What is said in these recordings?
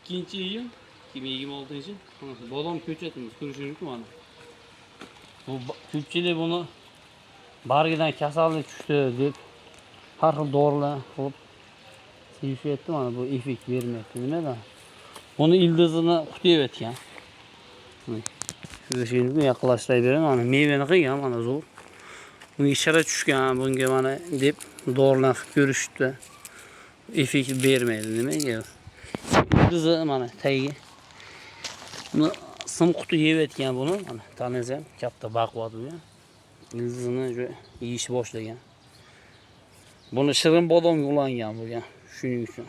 ikkinchi iyun 2026 bodom ko'chatimiz ko'rishingiz mumkin mana. Bu ko'pchilik buni bargidan kasallik tushdi deb har xil dorilar qilib sevishyapti, mana bu effekt bermayapti. Nimadan? Buni ildizini qutayotgan. Ko'rishingiz mumkin, yaqinlashtirib beraman. Mana mevani qilgan mana zo'r. Bunga shara tushgan, bunga mana deb dorilar qilib ko'rishdi. Effekt bermaydi. Nimaga? Ildizi mana tagiga. Buni sim quti yeyotgan buni, mana tanisa ham katta baquvvat bu. Ildizini yeyish boshlagan. Buni shirin bodomga ulangan bo'lgan, shuning uchun.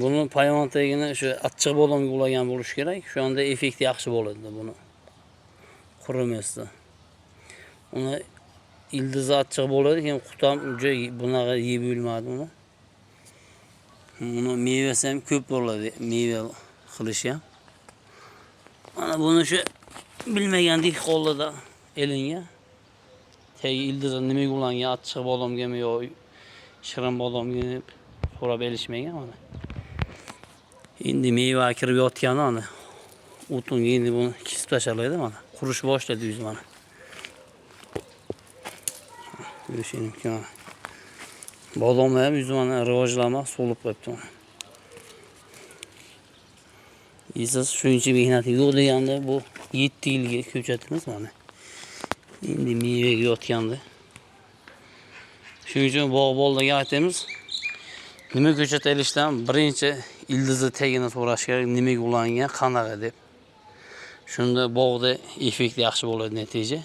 Buni payvon tagini shu achchiq bodomga ulagan bo'lish kerak. Shu anda effekt yaxshi bo'ladi buni. Qurimasda. Uni ildizi achchiq bo'ladi, keyin qutam bunaqa yeb bo'lmadi uni. Buni mevasi ham ko'p bo'ladi, meva qilishi ham. Mana buni shu bilmagan dehqonlarda elinga tagi ildizi nimaga ulangan, achchiq bodomgami yo shirin bodomga deb so'rab elishmagan mana. Endi meva kirib yotgani mana. O'tunga endi buni kesib tashlalaydi mana. Qurish boshladi yuz mana. Ko'rishingiz mumkin mana. Bodomlar ham yuz mana rivojlanmoq so'lib qo'yibdi mana. Siz shuncha mehnati yo'q deganda bu 7 yilga ko'chatimiz mana. Endi mevaga yotganda. Shuning uchun bog' bollarga aytamiz, nima ko'chat elishdan birinchi ildizi tagini so'rash kerak, nimaga ulangan, qanaqa deb. Shunda bog'da effekt yaxshi bo'ladi natija.